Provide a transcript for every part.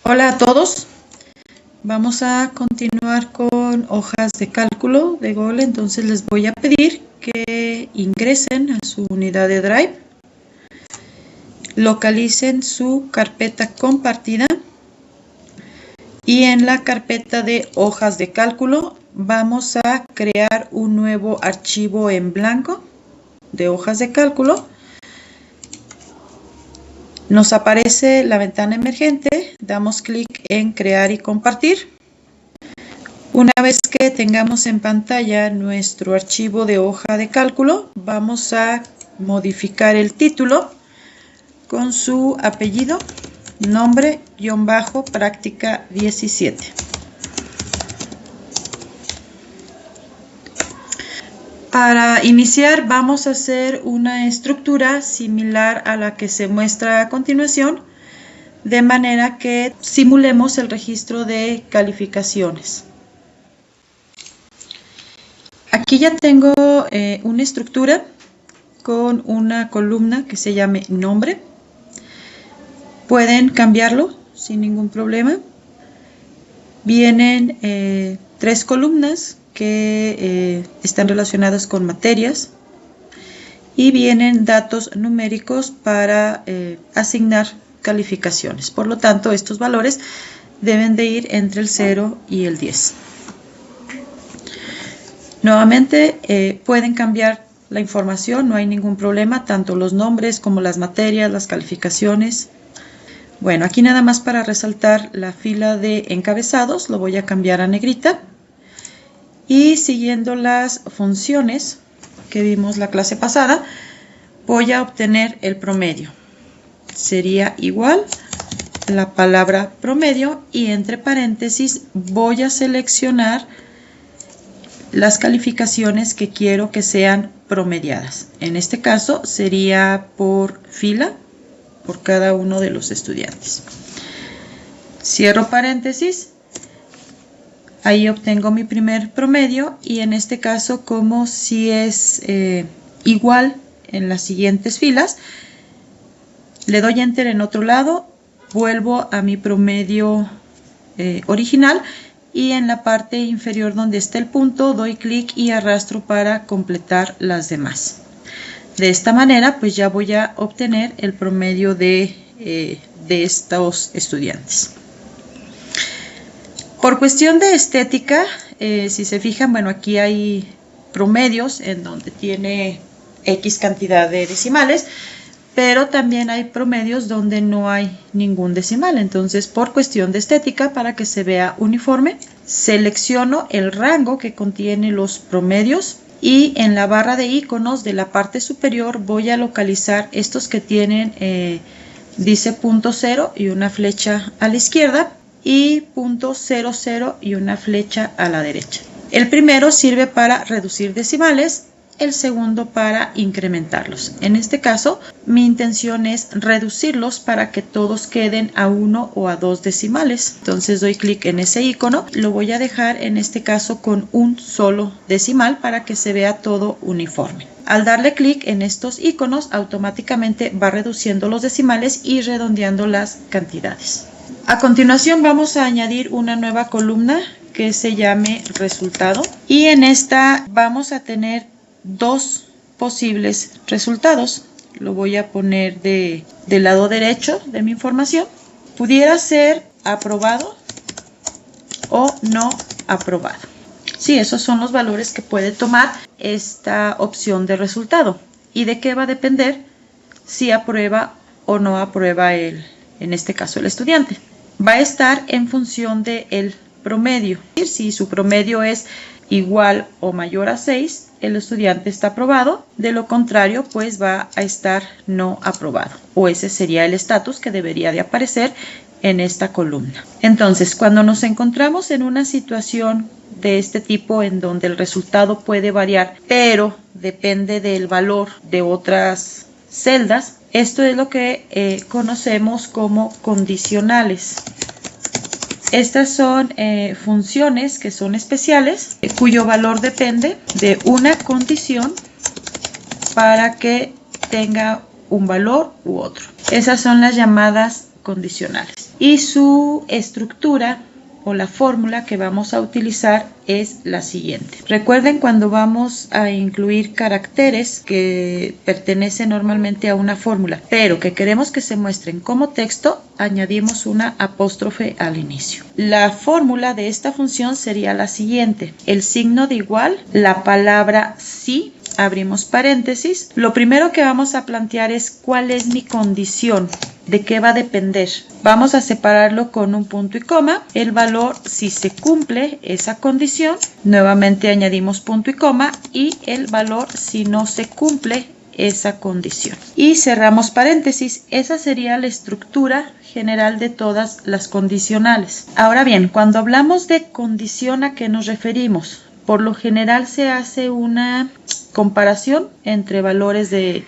Hola a todos, vamos a continuar con hojas de cálculo de Google. Entonces les voy a pedir que ingresen a su unidad de Drive, localicen su carpeta compartida y en la carpeta de hojas de cálculo vamos a crear un nuevo archivo en blanco de hojas de cálculo. Nos aparece la ventana emergente, damos clic en crear y compartir. Una vez que tengamos en pantalla nuestro archivo de hoja de cálculo, vamos a modificar el título con su apellido, nombre, práctica 17. Para iniciar vamos a hacer una estructura similar a la que se muestra a continuación, de manera que simulemos el registro de calificaciones. Aquí ya tengo una estructura con una columna que se llame nombre. Pueden cambiarlo sin ningún problema. Vienen 3 columnas que están relacionadas con materias y vienen datos numéricos para asignar calificaciones. Por lo tanto, estos valores deben de ir entre el 0 y el 10. Nuevamente pueden cambiar la información, no hay ningún problema, tanto los nombres como las materias, las calificaciones. Bueno, aquí nada más para resaltar la fila de encabezados, lo voy a cambiar a negrita. Y siguiendo las funciones que vimos la clase pasada, voy a obtener el promedio. Sería igual la palabra promedio y entre paréntesis voy a seleccionar las calificaciones que quiero que sean promediadas. En este caso sería por fila, por cada uno de los estudiantes. Cierro paréntesis. Ahí obtengo mi primer promedio y en este caso, como si es igual en las siguientes filas, le doy enter en otro lado, vuelvo a mi promedio original y en la parte inferior donde está el punto doy clic y arrastro para completar las demás. De esta manera pues ya voy a obtener el promedio de estos estudiantes. Por cuestión de estética, si se fijan, bueno, aquí hay promedios en donde tiene X cantidad de decimales, pero también hay promedios donde no hay ningún decimal. Entonces, por cuestión de estética, para que se vea uniforme, selecciono el rango que contiene los promedios y en la barra de iconos de la parte superior voy a localizar estos que tienen, dice punto 0 y una flecha a la izquierda, y punto 00 y una flecha a la derecha. El primero sirve para reducir decimales, el segundo para incrementarlos. En este caso, mi intención es reducirlos para que todos queden a 1 o a 2 decimales. Entonces doy clic en ese icono, lo voy a dejar en este caso con un solo decimal para que se vea todo uniforme. Al darle clic en estos iconos, automáticamente va reduciendo los decimales y redondeando las cantidades. A continuación vamos a añadir una nueva columna que se llame resultado y en esta vamos a tener 2 posibles resultados. Lo voy a poner del lado derecho de mi información. Pudiera ser aprobado o no aprobado. Sí, esos son los valores que puede tomar esta opción de resultado. ¿Y de qué va a depender si aprueba o no aprueba en este caso el estudiante? Va a estar en función del promedio. Si su promedio es igual o mayor a 6, el estudiante está aprobado. De lo contrario, pues va a estar no aprobado. O ese sería el estatus que debería de aparecer en esta columna. Entonces, cuando nos encontramos en una situación de este tipo en donde el resultado puede variar, pero depende del valor de otras celdas, esto es lo que conocemos como condicionales. Estas son funciones que son especiales, cuyo valor depende de una condición para que tenga un valor u otro. Esas son las llamadas condicionales. y su estructura o la fórmula que vamos a utilizar es la siguiente. Recuerden, cuando vamos a incluir caracteres que pertenecen normalmente a una fórmula, pero que queremos que se muestren como texto, añadimos una apóstrofe al inicio. La fórmula de esta función sería la siguiente: el signo de igual, la palabra sí, abrimos paréntesis. Lo primero que vamos a plantear es cuál es mi condición. ¿De qué va a depender? Vamos a separarlo con un punto y coma. El valor si se cumple esa condición. Nuevamente añadimos punto y coma. Y el valor si no se cumple esa condición. Y cerramos paréntesis. Esa sería la estructura general de todas las condicionales. Ahora bien, cuando hablamos de condición, ¿a qué nos referimos? Por lo general se hace una comparación entre valores de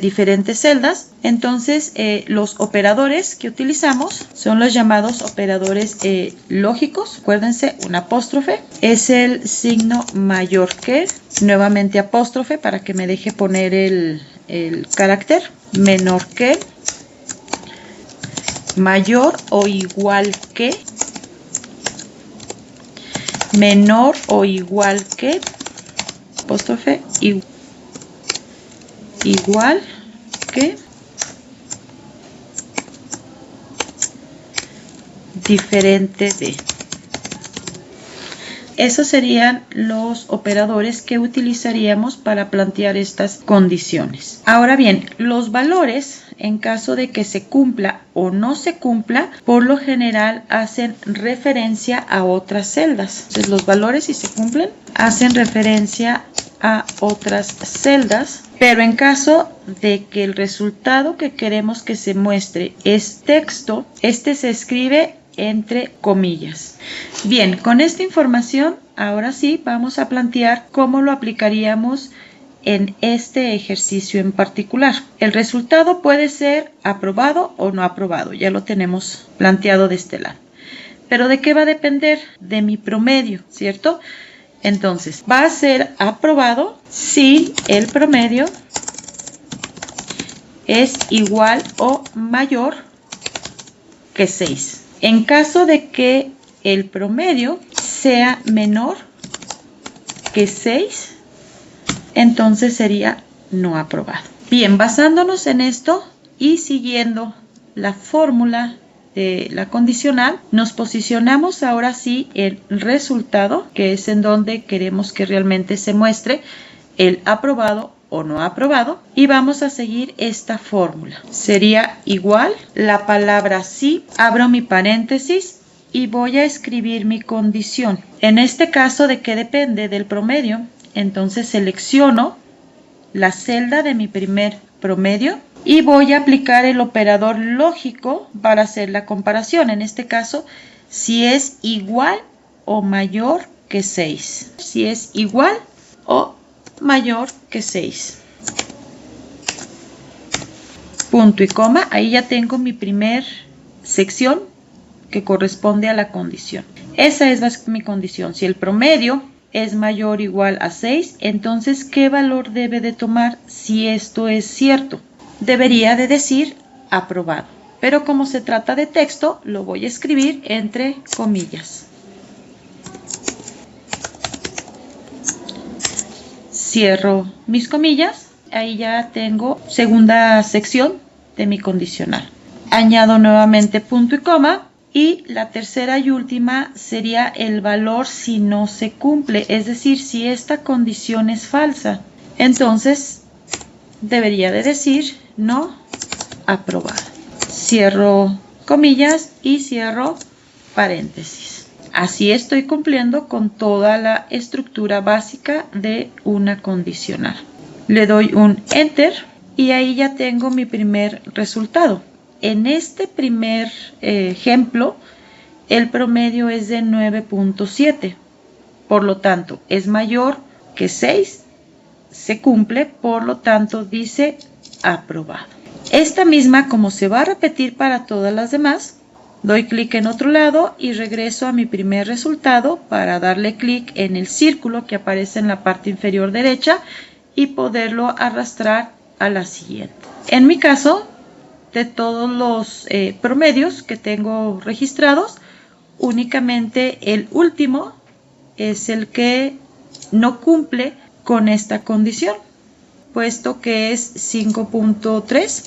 diferentes celdas. Entonces los operadores que utilizamos son los llamados operadores lógicos. Acuérdense, un apóstrofe es el signo mayor que, nuevamente apóstrofe para que me deje poner el carácter, menor que, mayor o igual que, menor o igual que, apóstrofe, igual que, diferente de. Esos serían los operadores que utilizaríamos para plantear estas condiciones. Ahora bien, los valores, en caso de que se cumpla o no se cumpla, por lo general hacen referencia a otras celdas. Entonces, los valores, si se cumplen, hacen referencia a otras celdas. Pero en caso de que el resultado que queremos que se muestre es texto, este se escribe entre comillas. Bien, con esta información, ahora sí vamos a plantear cómo lo aplicaríamos en este ejercicio en particular. El resultado puede ser aprobado o no aprobado, ya lo tenemos planteado de este lado. Pero ¿de qué va a depender? De mi promedio, ¿cierto? Entonces, va a ser aprobado si el promedio es igual o mayor que 6. En caso de que el promedio sea menor que 6, entonces sería no aprobado. Bien, basándonos en esto y siguiendo la fórmula de la condicional, nos posicionamos ahora sí el resultado, que es en donde queremos que realmente se muestre el aprobado o no aprobado, y vamos a seguir esta fórmula. Sería igual, la palabra sí, abro mi paréntesis y voy a escribir mi condición. En este caso, ¿de qué depende? Del promedio. Entonces selecciono la celda de mi primer promedio y voy a aplicar el operador lógico para hacer la comparación. En este caso, si es igual o mayor que 6. Si es igual o mayor que 6. Punto y coma. Ahí ya tengo mi primer sección que corresponde a la condición. Esa es mi condición. Si el promedio es mayor o igual a 6, entonces ¿qué valor debe de tomar si esto es cierto? Debería de decir aprobado. Pero como se trata de texto, lo voy a escribir entre comillas. Cierro mis comillas. Ahí ya tengo segunda sección de mi condicional. Añado nuevamente punto y coma. Y la tercera y última sería el valor si no se cumple. Es decir, si esta condición es falsa. Entonces, debería de decir no aprobado. Cierro comillas y cierro paréntesis. Así estoy cumpliendo con toda la estructura básica de una condicional. Le doy un enter y ahí ya tengo mi primer resultado. En este primer ejemplo, el promedio es de 9.7. Por lo tanto, es mayor que 6. Se cumple, por lo tanto, dice aprobado. Esta misma, como se va a repetir para todas las demás, doy clic en otro lado y regreso a mi primer resultado para darle clic en el círculo que aparece en la parte inferior derecha y poderlo arrastrar a la siguiente. En mi caso, de todos los promedios que tengo registrados, únicamente el último es el que no cumple con esta condición, puesto que es 5.3.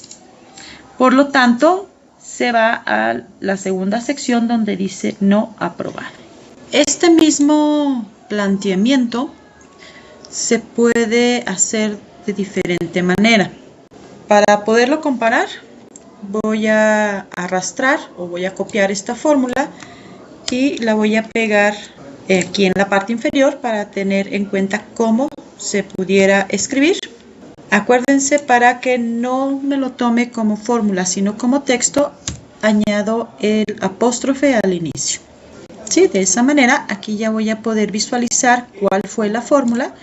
Por lo tanto, se va a la segunda sección donde dice no aprobado. Este mismo planteamiento se puede hacer de diferente manera. Para poderlo comparar, voy a arrastrar o voy a copiar esta fórmula y la voy a pegar aquí en la parte inferior para tener en cuenta cómo se pudiera escribir. Acuérdense, para que no me lo tome como fórmula, sino como texto, añado el apóstrofe al inicio. ¿Sí? De esa manera, aquí ya voy a poder visualizar cuál fue la fórmula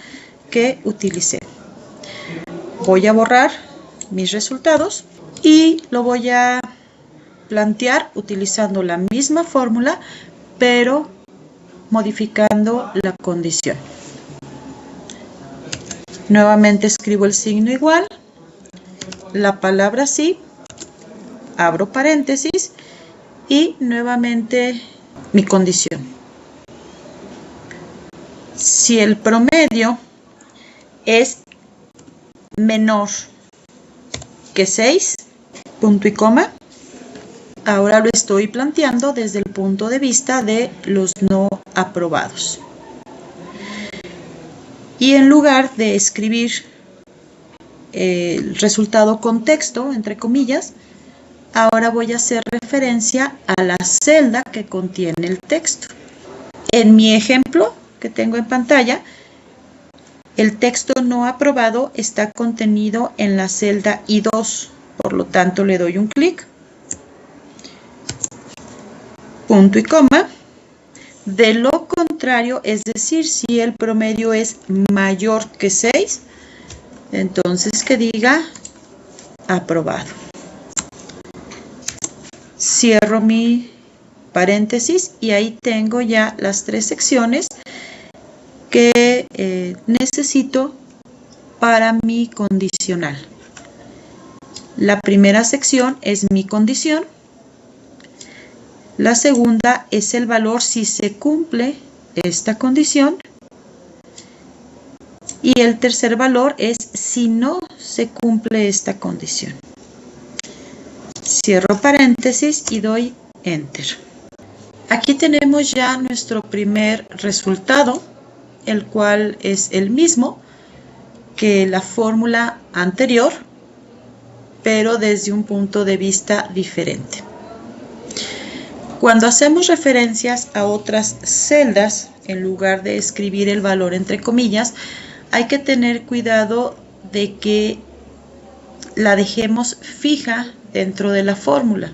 que utilicé. Voy a borrar mis resultados y lo voy a plantear utilizando la misma fórmula, pero modificando la condición. Nuevamente escribo el signo igual, la palabra sí, abro paréntesis y nuevamente mi condición. Si el promedio es menor que 6, punto y coma, ahora lo estoy planteando desde el punto de vista de los no aprobados. Y en lugar de escribir el resultado con texto, entre comillas, ahora voy a hacer referencia a la celda que contiene el texto. En mi ejemplo que tengo en pantalla, el texto no aprobado está contenido en la celda I2, por lo tanto le doy un clic, punto y coma. De lo contrario, es decir, si el promedio es mayor que 6, entonces que diga aprobado. Cierro mi paréntesis y ahí tengo ya las 3 secciones que necesito para mi condicional. La primera sección es mi condición. La segunda es el valor si se cumple esta condición. Y el tercer valor es si no se cumple esta condición. Cierro paréntesis y doy Enter. Aquí tenemos ya nuestro primer resultado, el cual es el mismo que la fórmula anterior, pero desde un punto de vista diferente. Cuando hacemos referencias a otras celdas, en lugar de escribir el valor entre comillas, hay que tener cuidado de que la dejemos fija dentro de la fórmula.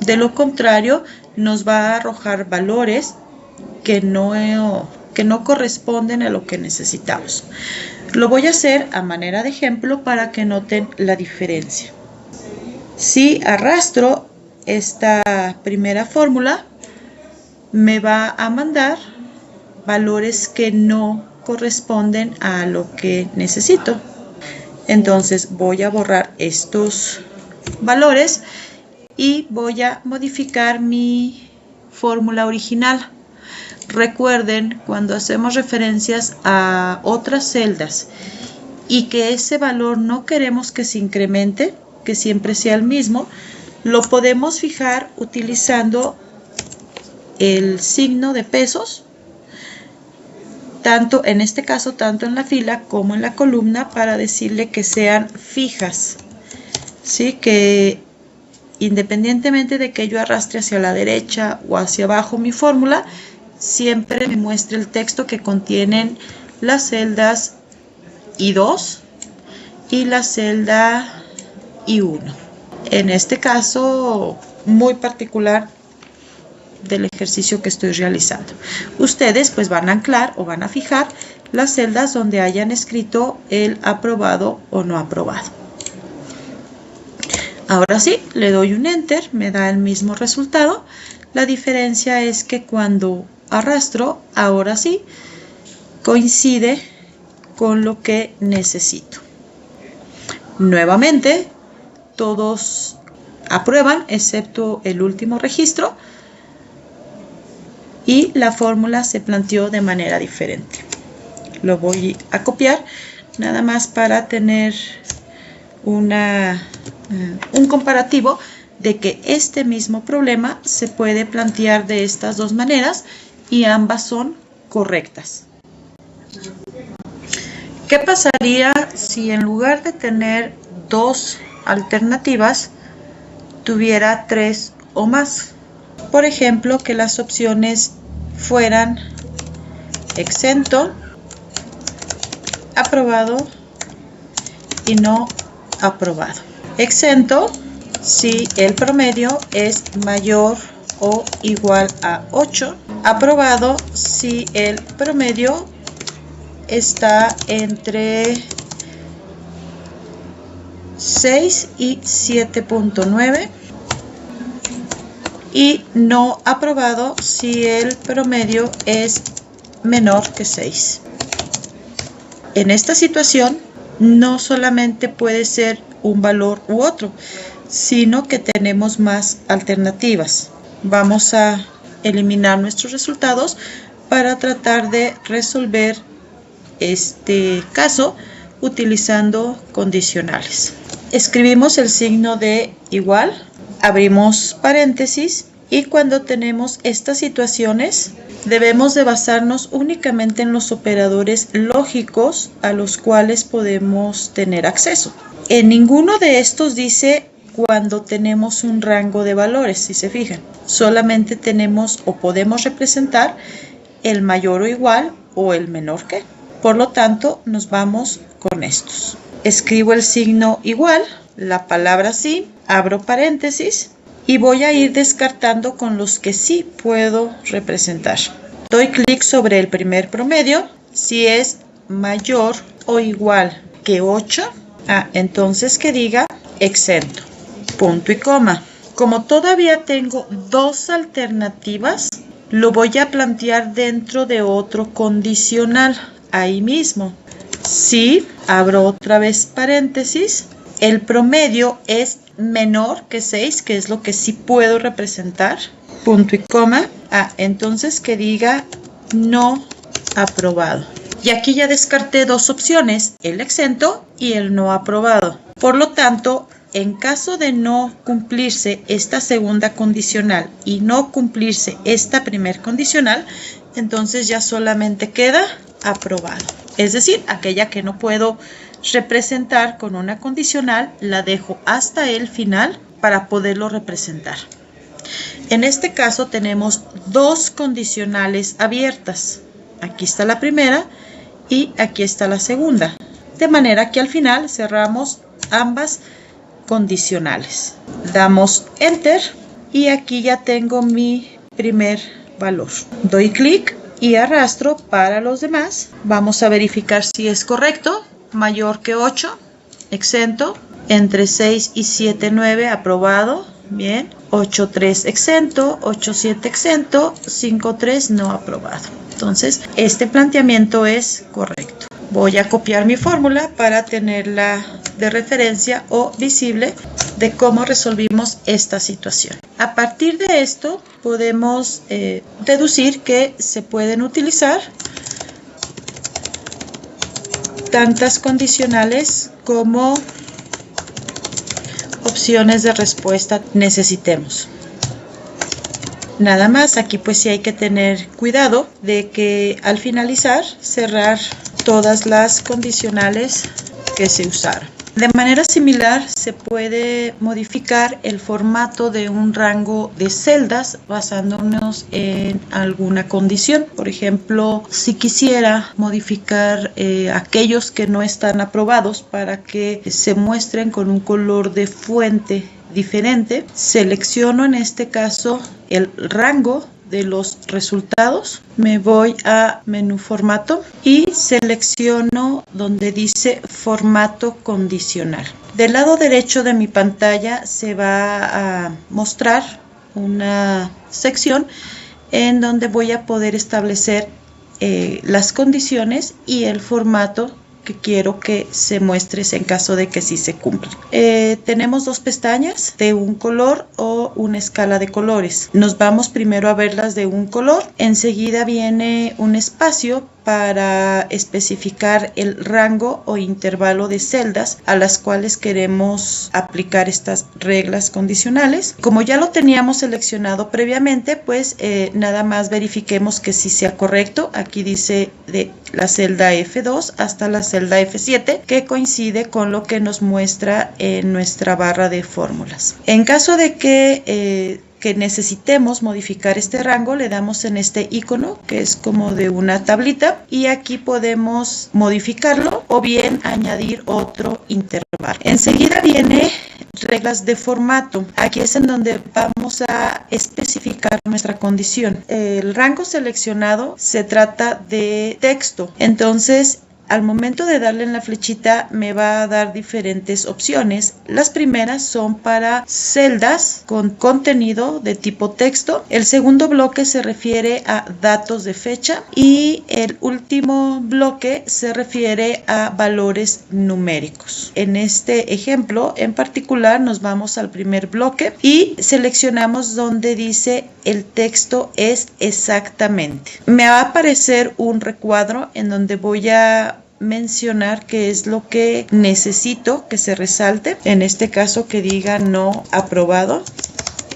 De lo contrario, nos va a arrojar valores que no corresponden a lo que necesitamos. Lo voy a hacer a manera de ejemplo para que noten la diferencia. Si arrastro esta primera fórmula, me va a mandar valores que no corresponden a lo que necesito. Entonces voy a borrar estos valores y voy a modificar mi fórmula original. Recuerden, cuando hacemos referencias a otras celdas y que ese valor no queremos que se incremente, que siempre sea el mismo, lo podemos fijar utilizando el signo de pesos, tanto en este caso, tanto en la fila como en la columna, para decirle que sean fijas, ¿sí? Que independientemente de que yo arrastre hacia la derecha o hacia abajo mi fórmula, siempre me muestre el texto que contienen las celdas I2 y la celda I1. En este caso muy particular del ejercicio que estoy realizando. Ustedes pues van a anclar o van a fijar las celdas donde hayan escrito el aprobado o no aprobado. Ahora sí, le doy un Enter, me da el mismo resultado. La diferencia es que cuando arrastro, ahora sí, coincide con lo que necesito. Nuevamente, todos aprueban excepto el último registro y la fórmula se planteó de manera diferente. Lo voy a copiar nada más para tener un comparativo de que este mismo problema se puede plantear de estas dos maneras y ambas son correctas. ¿Qué pasaría si en lugar de tener dos alternativas tuviera tres o más? Por ejemplo, que las opciones fueran exento, aprobado y no aprobado. Exento si el promedio es mayor o igual a 8. Aprobado si el promedio está entre 6 y 7.9. Y no aprobado si el promedio es menor que 6. En esta situación no solamente puede ser un valor u otro, sino que tenemos más alternativas. Vamos a eliminar nuestros resultados para tratar de resolver este caso utilizando condicionales. Escribimos el signo de igual, abrimos paréntesis y cuando tenemos estas situaciones debemos de basarnos únicamente en los operadores lógicos a los cuales podemos tener acceso. En ninguno de estos dice cuando tenemos un rango de valores, si se fijan. Solamente tenemos o podemos representar el mayor o igual o el menor que. Por lo tanto, nos vamos con estos. Escribo el signo igual, la palabra sí, abro paréntesis y voy a ir descartando con los que sí puedo representar. Doy clic sobre el primer promedio. Si es mayor o igual que 8, entonces que diga exento. Punto y coma. Como todavía tengo dos alternativas, lo voy a plantear dentro de otro condicional, ahí mismo. Si abro otra vez paréntesis, el promedio es menor que 6, que es lo que sí puedo representar, punto y coma, entonces que diga no aprobado. Y aquí ya descarté dos opciones, el exento y el no aprobado. Por lo tanto, en caso de no cumplirse esta segunda condicional y no cumplirse esta primer condicional, entonces ya solamente queda aprobado. Es decir, aquella que no puedo representar con una condicional, la dejo hasta el final para poderlo representar. En este caso tenemos dos condicionales abiertas. Aquí está la primera y aquí está la segunda. De manera que al final cerramos ambas condicionales. Damos Enter y aquí ya tengo mi primer valor. Doy clic y arrastro para los demás. Vamos a verificar si es correcto. Mayor que 8, exento. Entre 6 y 7, 9, aprobado. Bien. 8, 3, exento. 8, 7, exento. 5, 3, no aprobado. Entonces, este planteamiento es correcto. Voy a copiar mi fórmula para tenerla de referencia o visible de cómo resolvimos esta situación. A partir de esto, podemos deducir que se pueden utilizar tantas condicionales como opciones de respuesta necesitemos. Nada más, aquí pues sí hay que tener cuidado de que al finalizar cerrar todas las condicionales que se usaron. De manera similar se puede modificar el formato de un rango de celdas basándonos en alguna condición. Por ejemplo, si quisiera modificar aquellos que no están aprobados para que se muestren con un color de fuente diferente, selecciono en este caso el rango de los resultados, me voy a menú formato y selecciono donde dice formato condicional. Del lado derecho de mi pantalla se va a mostrar una sección en donde voy a poder establecer las condiciones y el formato que quiero que se muestre en caso de que sí se cumpla. Tenemos dos pestañas de un color o una escala de colores. Nos vamos primero a ver las de un color. Enseguida viene un espacio para especificar el rango o intervalo de celdas a las cuales queremos aplicar estas reglas condicionales. Como ya lo teníamos seleccionado previamente, pues nada más verifiquemos que sí sea correcto. Aquí dice de la celda F2 hasta la celda F7, que coincide con lo que nos muestra en nuestra barra de fórmulas. En caso de que necesitemos modificar este rango, le damos en este icono que es como de una tablita y aquí podemos modificarlo o bien añadir otro intervalo. Enseguida viene reglas de formato. Aquí es en donde vamos a especificar nuestra condición. El rango seleccionado se trata de texto, entonces al momento de darle en la flechita me va a dar diferentes opciones. Las primeras son para celdas con contenido de tipo texto. El segundo bloque se refiere a datos de fecha y el último bloque se refiere a valores numéricos. En este ejemplo en particular nos vamos al primer bloque y seleccionamos donde dice el texto es exactamente. Me va a aparecer un recuadro en donde voy a mencionar qué es lo que necesito que se resalte, en este caso que diga no aprobado.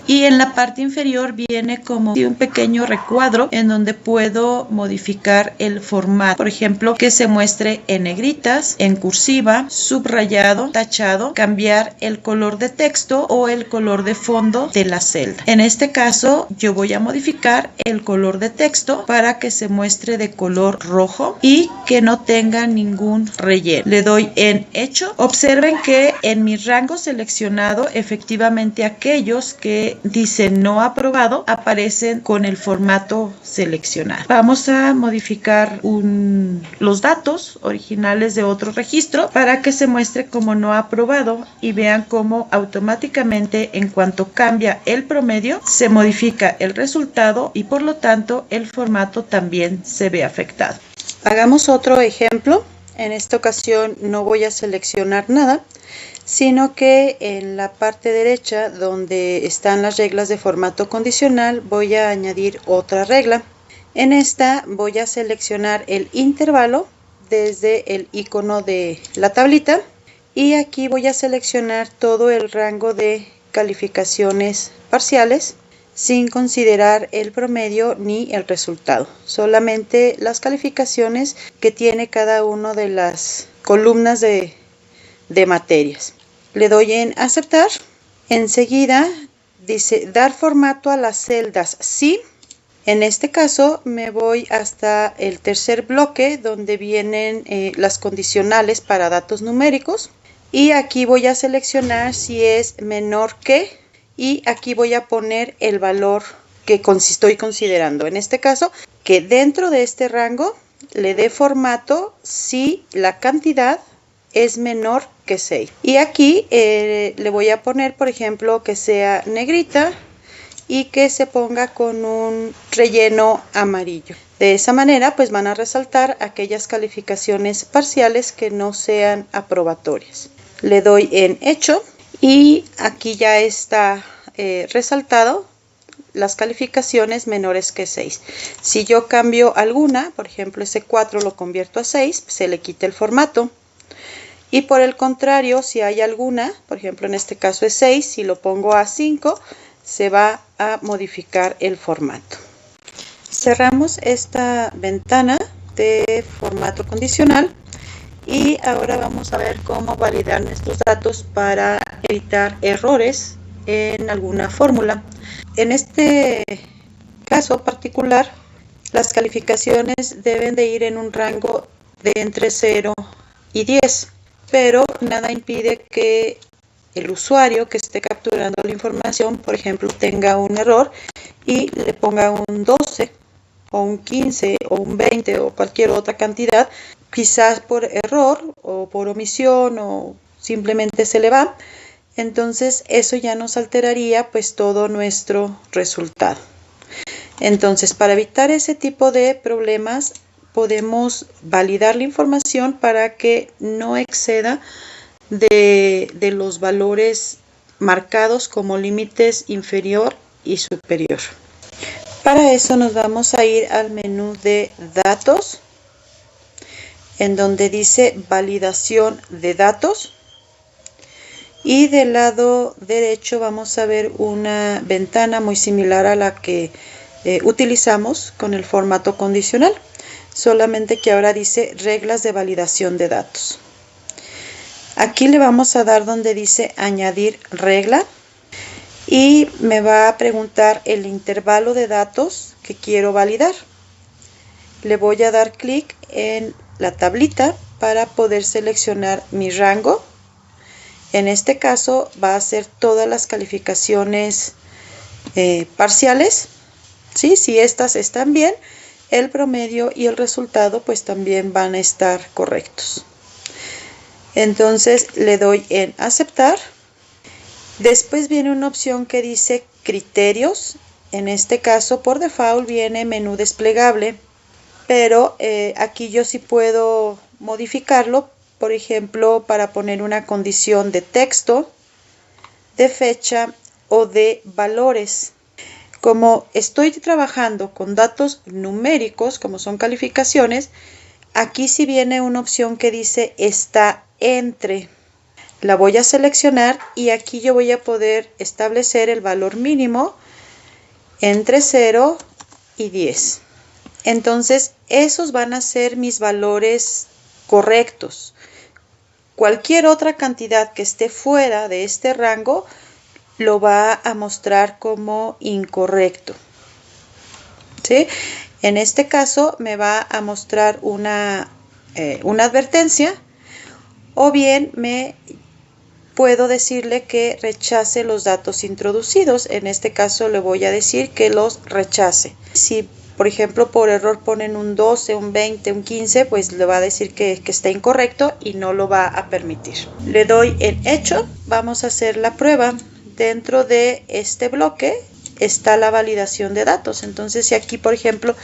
Y en la parte inferior viene como un pequeño recuadro en donde puedo modificar el formato. Por ejemplo, que se muestre en negritas, en cursiva, subrayado, tachado, cambiar el color de texto o el color de fondo de la celda. En este caso, yo voy a modificar el color de texto para que se muestre de color rojo y que no tenga ningún relleno. Le doy en hecho. Observen que en mi rango seleccionado, efectivamente aquellos que dicen no aprobado aparecen con el formato seleccionado. Vamos a modificar los datos originales de otro registro para que se muestre como no aprobado y vean cómo automáticamente en cuanto cambia el promedio se modifica el resultado y por lo tanto el formato también se ve afectado. Hagamos otro ejemplo. En esta ocasión no voy a seleccionar nada, sino que en la parte derecha donde están las reglas de formato condicional voy a añadir otra regla. En esta voy a seleccionar el intervalo desde el icono de la tablita y aquí voy a seleccionar todo el rango de calificaciones parciales sin considerar el promedio ni el resultado, solamente las calificaciones que tiene cada una de las columnas de materias. Le doy en aceptar. Enseguida dice dar formato a las celdas sí. En este caso me voy hasta el tercer bloque donde vienen las condicionales para datos numéricos y aquí voy a seleccionar si es menor que y aquí voy a poner el valor que estoy considerando. En este caso que dentro de este rango le dé formato si la cantidad es menor que 6. Y aquí le voy a poner, por ejemplo, que sea negrita y que se ponga con un relleno amarillo. De esa manera, pues van a resaltar aquellas calificaciones parciales que no sean aprobatorias. Le doy en hecho y aquí ya está resaltado las calificaciones menores que 6. Si yo cambio alguna, por ejemplo, ese 4 lo convierto a 6, se le quita el formato. Y por el contrario, si hay alguna, por ejemplo en este caso es 6, si lo pongo a 5, se va a modificar el formato. Cerramos esta ventana de formato condicional y ahora vamos a ver cómo validar nuestros datos para evitar errores en alguna fórmula. En este caso particular, las calificaciones deben de ir en un rango de entre 0 y 10. Pero nada impide que el usuario que esté capturando la información, por ejemplo, tenga un error y le ponga un 12 o un 15 o un 20 o cualquier otra cantidad, quizás por error o por omisión o simplemente se le va. Entonces eso ya nos alteraría pues todo nuestro resultado. Entonces para evitar ese tipo de problemas podemos validar la información para que no exceda de los valores marcados como límites inferior y superior. Para eso nos vamos a ir al menú de datos, en donde dice validación de datos, y del lado derecho vamos a ver una ventana muy similar a la que utilizamos con el formato condicional, solamente que ahora dice reglas de validación de datos. Aquí le vamos a dar donde dice añadir regla y me va a preguntar el intervalo de datos que quiero validar. Le voy a dar clic en la tablita para poder seleccionar mi rango. En este caso va a ser todas las calificaciones parciales, ¿sí? Si estas están bien, el promedio y el resultado pues también van a estar correctos. Entonces le doy en aceptar. Después viene una opción que dice criterios. En este caso por default viene menú desplegable, pero aquí yo sí puedo modificarlo, por ejemplo, para poner una condición de texto, de fecha o de valores. Como estoy trabajando con datos numéricos, como son calificaciones, aquí sí viene una opción que dice está entre. La voy a seleccionar y aquí yo voy a poder establecer el valor mínimo entre 0 y 10. Entonces, esos van a ser mis valores correctos. Cualquier otra cantidad que esté fuera de este rango lo va a mostrar como incorrecto, ¿sí? En este caso me va a mostrar una advertencia, o bien me puedo decirle que rechace los datos introducidos. En este caso le voy a decir que los rechace. Si por ejemplo por error ponen un 12, un 20, un 15, pues le va a decir que está incorrecto y no lo va a permitir. Le doy en hecho. Vamos a hacer la prueba. Dentro de este bloque está la validación de datos. Entonces si aquí por ejemplo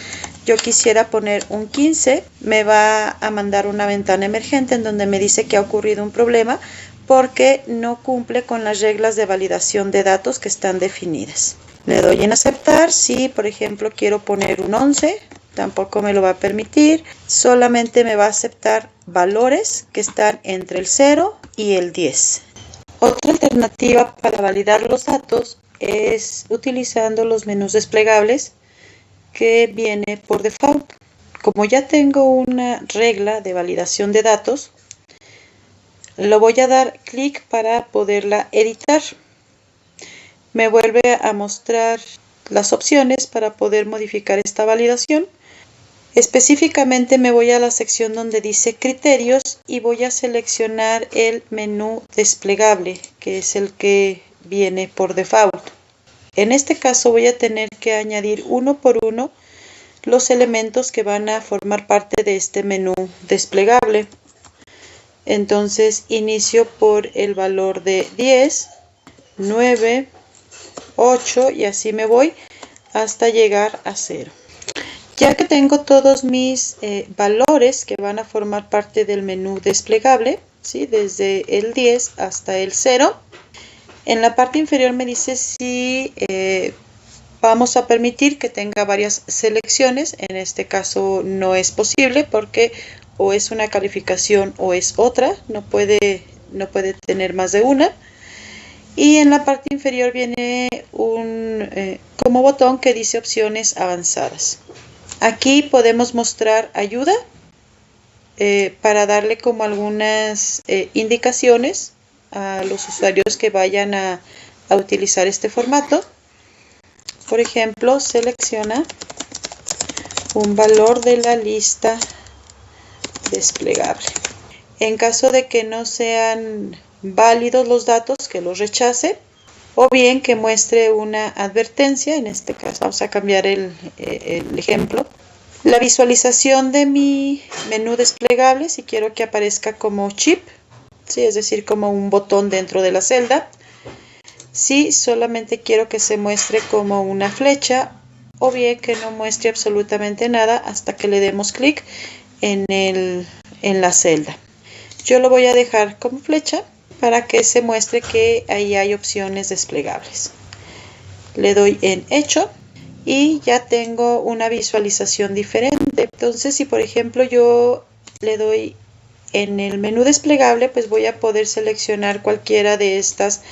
yo quisiera poner un 15, me va a mandar una ventana emergente en donde me dice que ha ocurrido un problema porque no cumple con las reglas de validación de datos que están definidas. Le doy en aceptar. Si por ejemplo quiero poner un 11, tampoco me lo va a permitir, solamente me va a aceptar valores que están entre el 0 y el 10. Otra alternativa para validar los datos es utilizando los menús desplegables que viene por default. Como ya tengo una regla de validación de datos, lo voy a dar clic para poderla editar. Me vuelve a mostrar las opciones para poder modificar esta validación. Específicamente me voy a la sección donde dice criterios y voy a seleccionar el menú desplegable, que es el que viene por default. En este caso voy a tener que añadir uno por uno los elementos que van a formar parte de este menú desplegable. Entonces inicio por el valor de 10, 9, 8 y así me voy hasta llegar a 0. Ya que tengo todos mis valores que van a formar parte del menú desplegable, ¿sí? Desde el 10 hasta el 0, en la parte inferior me dice si vamos a permitir que tenga varias selecciones. En este caso no es posible porque o es una calificación o es otra, no puede tener más de una. Y en la parte inferior viene un como botón que dice opciones avanzadas. Aquí podemos mostrar ayuda para darle como algunas indicaciones a los usuarios que vayan a utilizar este formato. Por ejemplo, selecciona un valor de la lista desplegable. En caso de que no sean válidos los datos, que los rechace, o bien que muestre una advertencia. En este caso vamos a cambiar el ejemplo. La visualización de mi menú desplegable, si quiero que aparezca como chip, ¿sí? Es decir, como un botón dentro de la celda. Si solamente quiero que se muestre como una flecha o bien que no muestre absolutamente nada hasta que le demos clic en la celda. Yo lo voy a dejar como flecha para que se muestre que ahí hay opciones desplegables. Le doy en hecho y ya tengo una visualización diferente. Entonces, si por ejemplo yo le doy en el menú desplegable, pues voy a poder seleccionar cualquiera de estas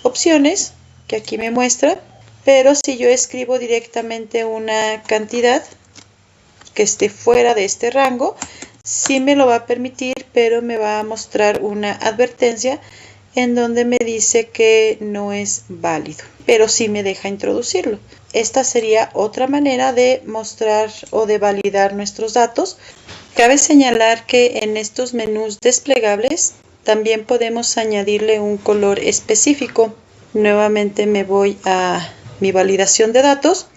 opciones que aquí me muestra, pero si yo escribo directamente una cantidad que esté fuera de este rango, sí me lo va a permitir, pero me va a mostrar una advertencia en donde me dice que no es válido, pero sí me deja introducirlo. Esta sería otra manera de mostrar o de validar nuestros datos. Cabe señalar que en estos menús desplegables también podemos añadirle un color específico. Nuevamente me voy a mi validación de datos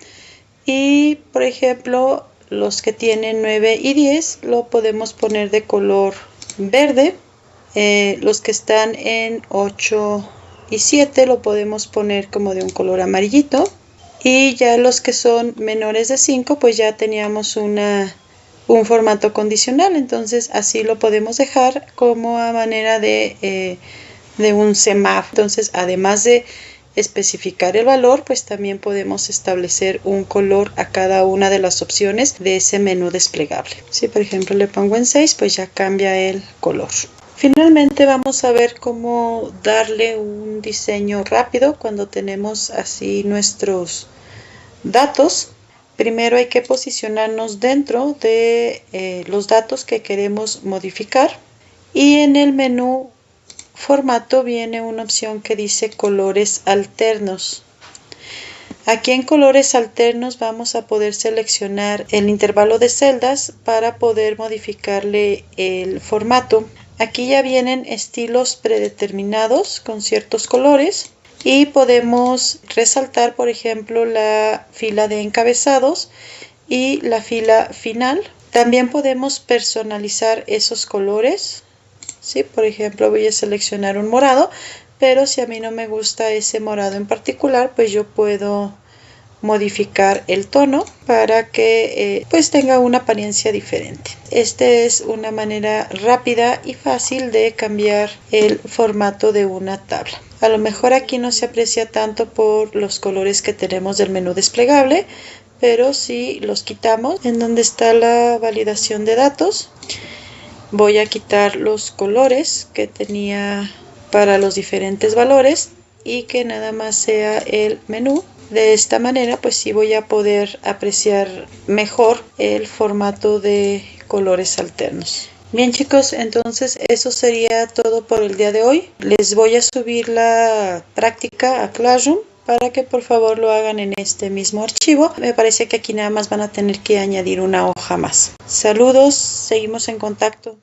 y, por ejemplo, los que tienen 9 y 10 lo podemos poner de color verde. Los que están en 8 y 7 lo podemos poner como de un color amarillito. Y ya los que son menores de 5, pues ya teníamos un formato condicional. Entonces así lo podemos dejar como a manera de un semáforo. Entonces, además de especificar el valor, pues también podemos establecer un color a cada una de las opciones de ese menú desplegable. Si por ejemplo le pongo en 6, pues ya cambia el color. Finalmente vamos a ver cómo darle un diseño rápido cuando tenemos así nuestros datos. Primero hay que posicionarnos dentro de los datos que queremos modificar y en el menú formato viene una opción que dice colores alternos. Aquí en colores alternos vamos a poder seleccionar el intervalo de celdas para poder modificarle el formato. Aquí ya vienen estilos predeterminados con ciertos colores y podemos resaltar, por ejemplo, la fila de encabezados y la fila final. También podemos personalizar esos colores. ¿Sí? Por ejemplo, voy a seleccionar un morado, pero si a mí no me gusta ese morado en particular, pues yo puedo modificar el tono para que pues tenga una apariencia diferente. Esta es una manera rápida y fácil de cambiar el formato de una tabla. A lo mejor aquí no se aprecia tanto por los colores que tenemos del menú desplegable, pero si los quitamos, en donde está la validación de datos, voy a quitar los colores que tenía para los diferentes valores y que nada más sea el menú. De esta manera pues sí voy a poder apreciar mejor el formato de colores alternos. Bien chicos, entonces eso sería todo por el día de hoy. Les voy a subir la práctica a Classroom para que por favor lo hagan en este mismo archivo. Me parece que aquí nada más van a tener que añadir una hoja más. Saludos, seguimos en contacto.